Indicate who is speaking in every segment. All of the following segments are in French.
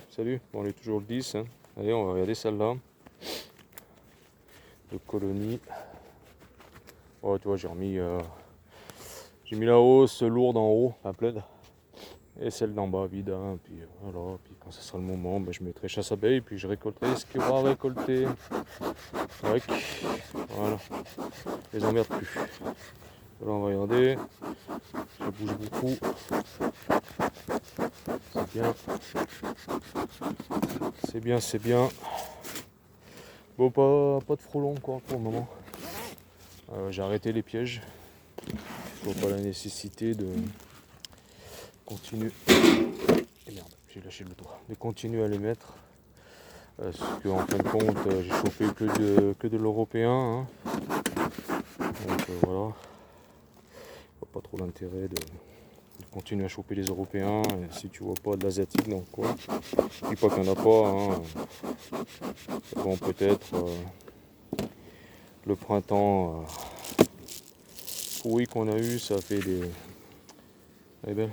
Speaker 1: Salut, bon, on est toujours le 10. Hein. Allez, on va regarder celle-là. De colonie. Oh, tu vois, j'ai mis la hausse lourde en haut, à plaide. Et celle d'en bas vide. Hein. Puis voilà, puis quand ce sera le moment, ben, je mettrai chasse abeille, puis je récolterai ce qu'il y aura à récolter. Ouais. Voilà. Je les emmerde plus. Là, on va regarder. Ça bouge beaucoup. C'est bien. C'est bien, c'est bien. Bon, pas de frelons quoi pour le moment. J'ai arrêté les pièges. Je vois pas la nécessité de continuer. Et merde, j'ai lâché le doigt. De continuer à les mettre. Parce qu'en fin de compte, j'ai chopé que de l'européen. Hein. Donc voilà. Je vois pas trop l'intérêt de continuer à choper les européens. Et si tu vois pas de l'asiatique dans le coin, je dis pas qu'il n'y en a pas. Hein. Bon, peut-être le printemps pourri qu'on a eu, ça a fait des. Elle est belle.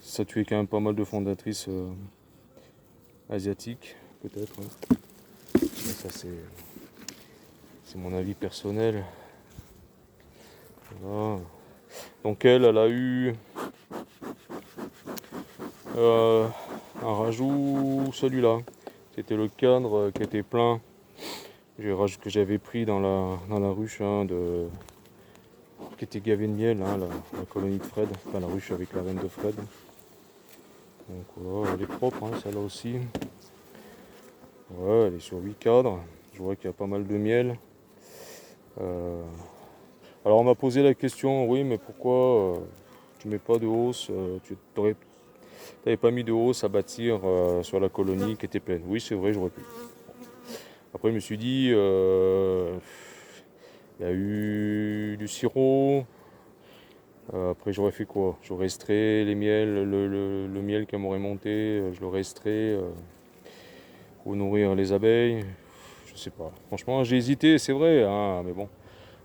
Speaker 1: Ça tuait quand même pas mal de fondatrices asiatiques, peut-être. Ouais. Mais ça, c'est mon avis personnel. Voilà. Donc elle a eu un rajout, celui-là. C'était le cadre qui était plein. Que j'avais pris dans la ruche hein, qui était gavé de miel, hein, la colonie de Fred, enfin la ruche avec la reine de Fred. Donc voilà, elle est propre, hein, celle-là aussi. Ouais, elle est sur 8 cadres. Je vois qu'il y a pas mal de miel. Alors on m'a posé la question, oui, mais pourquoi tu mets pas de hausse tu n'avais pas mis de hausse à bâtir sur la colonie qui était pleine. Oui, c'est vrai, j'aurais pu. Après, je me suis dit, il y a eu du sirop. Après, j'aurais fait quoi? J'aurais extrait les miels, le miel qui m'aurait monté, je l'aurais extrait pour nourrir les abeilles. Je sais pas. Franchement, j'ai hésité, c'est vrai, hein, mais bon.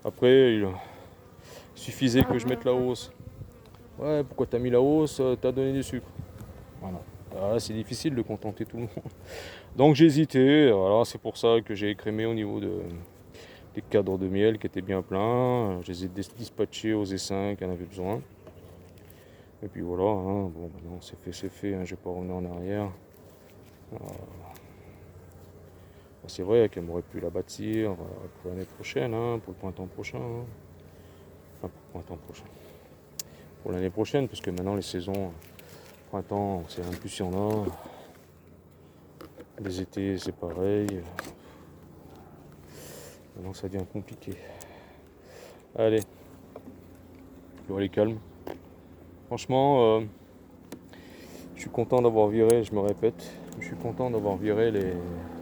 Speaker 1: Après, il suffisait que je mette la hausse. Ouais, pourquoi t'as mis la hausse? T'as donné du sucre. Voilà. Ah, c'est difficile de contenter tout le monde. Donc j'ai hésité. Voilà, c'est pour ça que j'ai écrémé au niveau des cadres de miel qui étaient bien pleins. Je les ai dispatchés aux essaims qui en avaient besoin. Et puis voilà, hein. Bon, maintenant c'est fait, hein. Je vais pas revenir en arrière. C'est vrai qu'elle m'aurait pu la bâtir pour l'année prochaine, hein, pour le printemps prochain. Hein. Enfin, pour le printemps prochain. Pour l'année prochaine, parce que maintenant les saisons, printemps, on sait même plus s'il y en a. Les étés, c'est pareil. Maintenant, ça devient compliqué. Allez, on va aller calme. Franchement, je suis content d'avoir viré, je me répète, je suis content d'avoir viré les.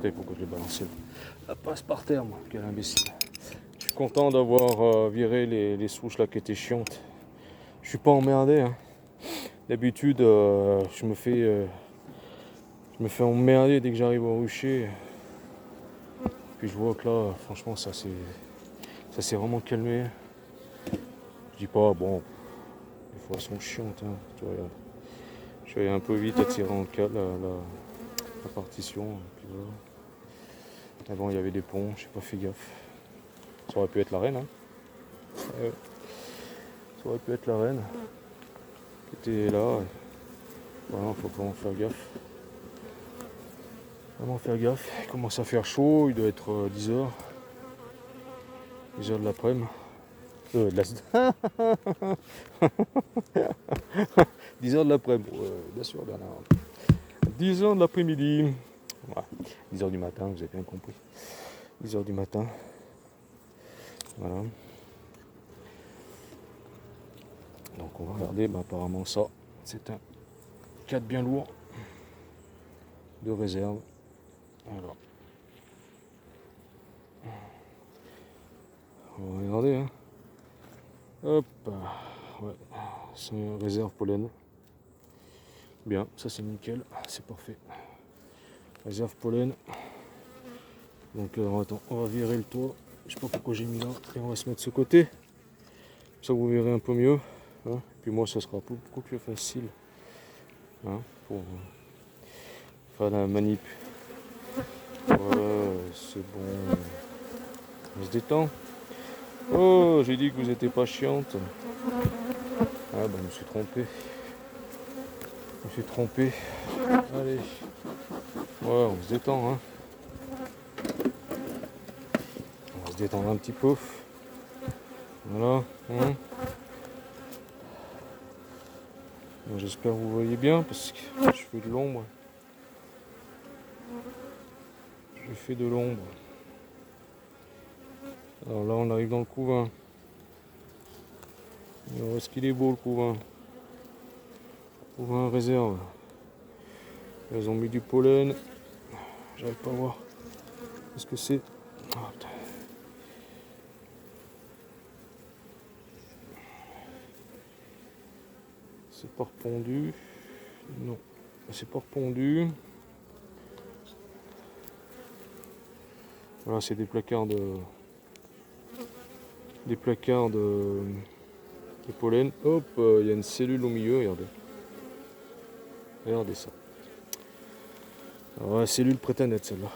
Speaker 1: Putain, pourquoi je l'ai balancé? La passe par terre, moi, quel imbécile. Je suis content d'avoir viré les souches là qui étaient chiantes. Je suis pas emmerdé. Hein. D'habitude, je me fais emmerder dès que j'arrive au rucher. Puis je vois que là, franchement, ça s'est vraiment calmé. Je dis pas, bon, les fois elles sont chiantes. Hein. Tu vois, je suis allé un peu vite à tirer en cadre la partition. Puis voilà. Avant, il y avait des ponts, j'ai pas fait gaffe. Ça aurait pu être la reine. Hein. Ça aurait pu être la reine qui était là. Voilà, faut vraiment faire gaffe. Vraiment faire gaffe. Il commence à faire chaud, il doit être 10h. 10h de l'après-midi. De la... 10h de l'après-midi. Bien sûr, Bernard. 10h de l'après-midi. Ouais. 10h du matin, vous avez bien compris. 10h du matin. Voilà. Donc on va regarder, apparemment ça, c'est un 4 bien lourd de réserve. Alors. On va regarder. Hein. Hop. Ouais. C'est une réserve pollen. Bien, ça c'est nickel, c'est parfait. Réserve pollen. Donc attends, on va virer le toit. Je sais pas pourquoi j'ai mis là. Et on va se mettre de ce côté. Ça vous verrez un peu mieux. Hein. Puis moi ça sera beaucoup plus facile. Hein, Faire la manip. Ouais, c'est bon. On se détend. Oh, j'ai dit que vous n'étiez pas chiante. Ah bah je me suis trompé. Je me suis trompé. Allez. Ouais, on se détend, hein. On va se détendre un petit peu. Voilà. Hein. Bon, j'espère que vous voyez bien parce que je fais de l'ombre. Je fais de l'ombre. Alors là, on arrive dans le couvain. Alors, est-ce qu'il est beau le couvain? Couvain réserve. Ils ont mis du pollen. J'arrive pas à voir. Qu'est-ce que c'est? Ah, putain. C'est pas repondu. Non, c'est pas repondu. Voilà, c'est des placards de pollen. Hop, il y a une cellule au milieu, regardez. Regardez ça. Alors, la cellule prête à naître celle-là.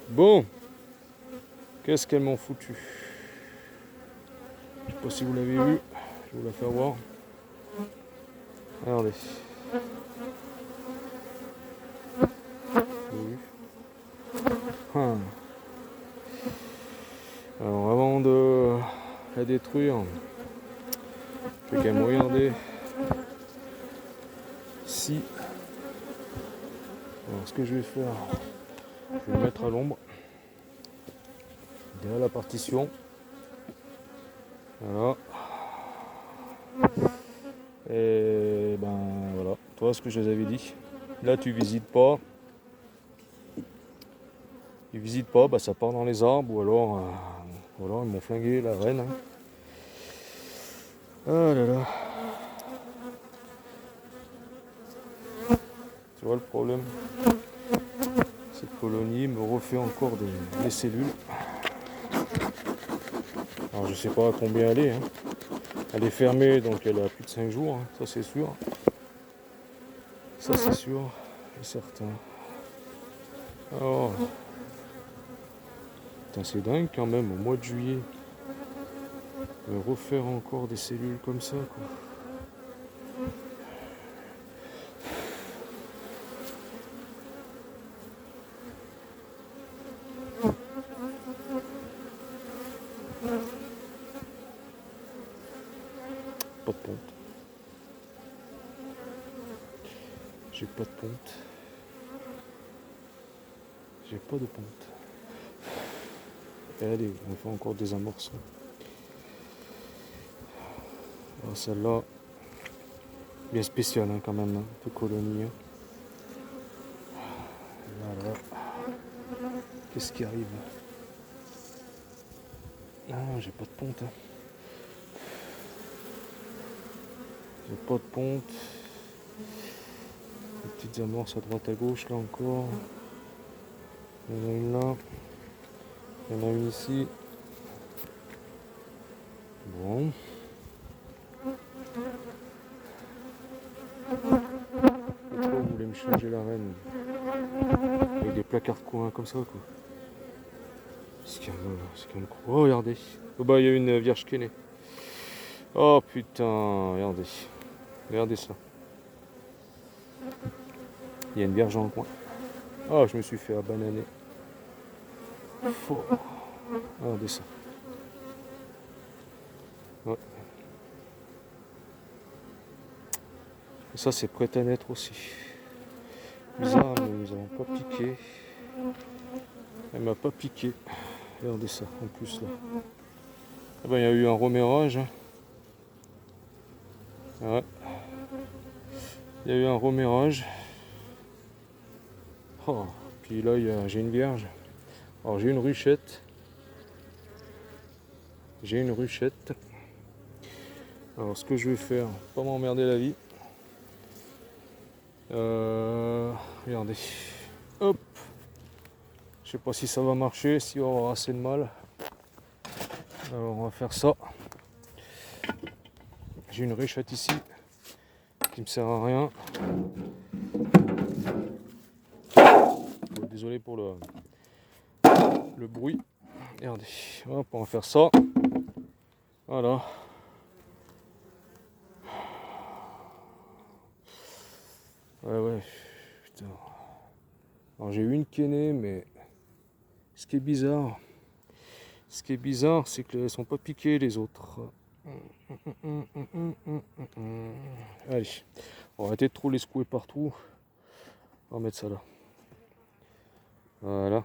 Speaker 1: Bon, qu'est-ce qu'elles m'ont foutu? Je sais pas si vous l'avez vu. Je vais vous la faire voir. Regardez. Oui. Alors avant de la détruire, je vais quand même regarder si. Alors ce que je vais faire, je vais le mettre à l'ombre derrière la partition. Voilà. Et ben voilà, toi ce que je vous avais dit. Là tu visites pas. Ils visitent pas, bah ça part dans les arbres ou alors voilà, ils m'ont flingué la reine. Hein. Ah là là. Tu vois le problème? Cette colonie me refait encore des cellules. Alors je sais pas à combien elle est. Hein. Elle est fermée donc elle a plus de 5 jours, hein. Ça c'est sûr. Ça c'est sûr et certain. Alors, c'est dingue quand même, au mois de juillet, refaire encore des cellules comme ça, quoi. Pas de ponte. J'ai pas de ponte. J'ai pas de ponte. Et allez, on fait encore des amorces. Alors celle-là, bien spéciale hein, quand même, hein, de colonie. Hein. Voilà. Qu'est-ce qui arrive? Ah, j'ai pas de ponte. Hein. J'ai pas de ponte. Des petites amorces à droite à gauche là encore. Il y en a une là. Il y en a une ici. Bon. Pourquoi vous voulez me changer la reine? Avec des placards de coin comme ça quoi. C'est qu'un oh regardez. Oh bah il y a une vierge qui est née. Oh putain, regardez. Regardez ça. Il y a une vierge dans le coin. Oh je me suis fait abananer. Oh. Regardez ça. Ouais. Et ça c'est prêt à naître aussi. Bizarre mais ils n'ont pas piqué. Elle m'a pas piqué. Regardez ça en plus là. Ah ben, il y a eu un remérage. Ouais. Il y a eu un remérage. Oh. Puis là j'ai une vierge. Alors j'ai une ruchette. J'ai une ruchette. Alors ce que je vais faire, pas m'emmerder la vie. Regardez. Hop. Je sais pas si ça va marcher, si on va avoir assez de mal. Alors on va faire ça. J'ai une ruchette ici qui me sert à rien. désolé pour le bruit. Regardez, hop, on va faire ça. Voilà. Ouais, putain. Alors j'ai eu une qui est née, mais ce qui est bizarre, c'est qu'elles sont pas piquées les autres. Allez, on va arrêter de trop les secouer partout. On va mettre ça là. Voilà.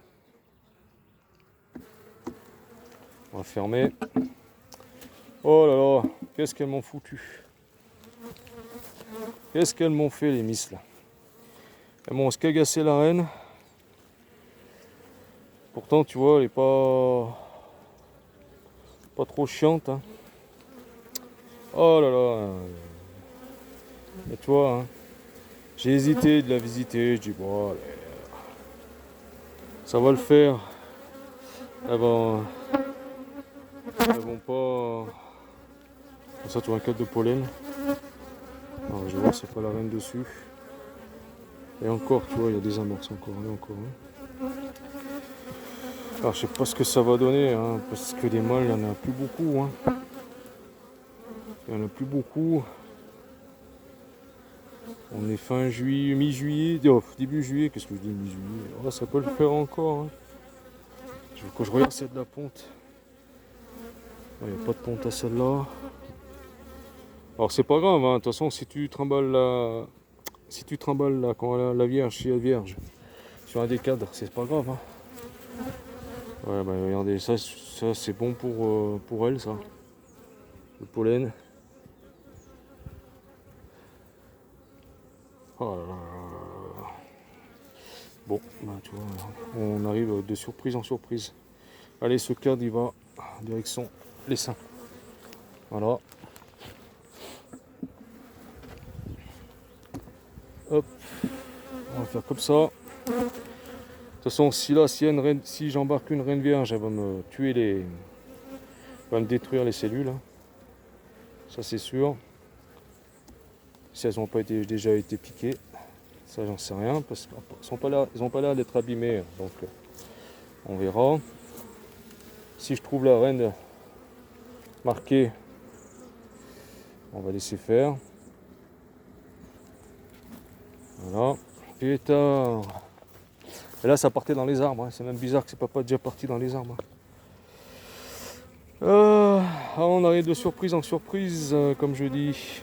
Speaker 1: On va fermer. Oh là là, qu'est-ce qu'elles m'ont foutu. Qu'est-ce qu'elles m'ont fait les miss là. Elles m'ont scagassé la reine. Pourtant tu vois elle est pas trop chiante. Hein. Oh là là. Et tu vois, hein, j'ai hésité de la visiter. Je dis bon allez, ça va le faire. Elles vont pas. Ça tu vois un cadre de pollen. Alors je vais voir, c'est pas la reine dessus. Et encore, tu vois, il y a des amorces encore. Là encore. Hein. Alors je sais pas ce que ça va donner, hein, parce que des mâles, il n'y en a plus beaucoup. Hein. Il n'y en a plus beaucoup. On est fin juillet, mi-juillet, début juillet, qu'est-ce que je dis mi-juillet? Oh, ça peut le faire encore. Hein. Quand je regarde celle de la ponte, il n'y a pas de ponte à celle-là. Alors c'est pas grave, hein. De toute façon si tu trimbales la quand la vierge, si la vierge sur un des cadres, c'est pas grave. Hein. Ouais bah regardez, ça c'est bon pour elle ça. Le pollen. Oh là là. Bon, bah tu vois, on arrive de surprise en surprise. Allez, ce cadre il va direction les seins. Voilà. Hop, on va faire comme ça. De toute façon, si j'embarque une reine vierge, elle va me tuer elle va me détruire les cellules. Hein. Ça c'est sûr. Si elles n'ont pas déjà été piquées, ça j'en sais rien parce qu'ils n'ont pas l'air d'être abîmés. Donc on verra. Si je trouve la reine marquée, on va laisser faire. Voilà. Pétard. Et là ça partait dans les arbres. Hein. C'est même bizarre que c'est pas déjà parti dans les arbres. On arrive de surprise en surprise, comme je dis.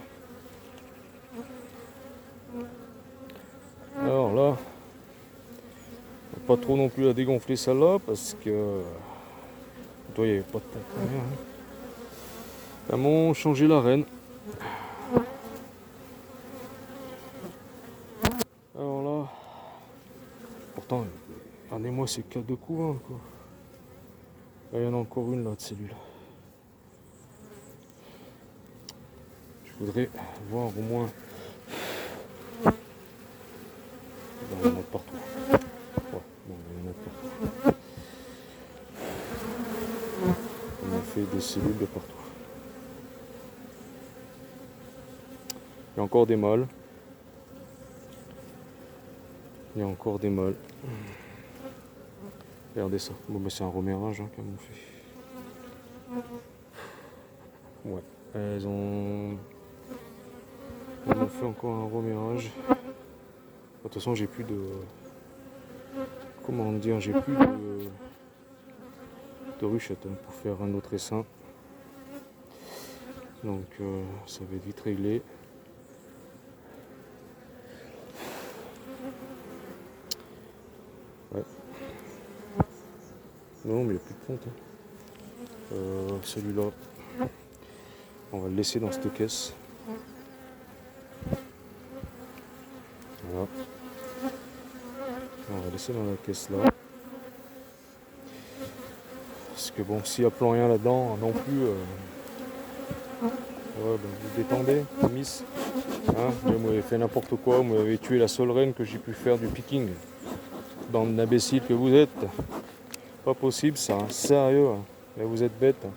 Speaker 1: Alors là, pas trop non plus à dégonfler celle-là parce que toi il n'y avait pas de pompe. Hein. Elles m'ont changé la reine. Alors là, pourtant, regardez-moi ces 4 de coups. Hein, quoi. Là, il y en a encore une là de cellule. Je voudrais voir au moins. Il y en a partout. Ouais, bon, il y en a partout. On a fait des cellules de partout. Il y a encore des mâles. Il y a encore des mâles. Regardez ça. Bon, mais c'est un romérage hein, qu'elles m'ont fait. Ouais. Elles m'ont fait encore un romérage. De toute façon, j'ai plus de. Comment dire, j'ai plus de ruchette hein, pour faire un autre essaim. Donc, ça va être vite réglé. Ouais. Non, mais il n'y a plus de ponte. Hein. Celui-là, on va le laisser dans cette caisse. Voilà. On va laisser dans la caisse là. Parce que bon, s'il n'y a plus rien là-dedans, non plus. Ouais, ben, vous détendez, Miss. Hein, vous m'avez fait n'importe quoi, vous m'avez tué la seule reine que j'ai pu faire du picking. Bande d'imbéciles que vous êtes. Pas possible ça, hein. Sérieux. Hein. Mais vous êtes bête. Hein.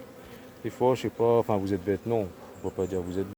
Speaker 1: Des fois, je sais pas, enfin vous êtes bête, non. On ne va pas dire vous êtes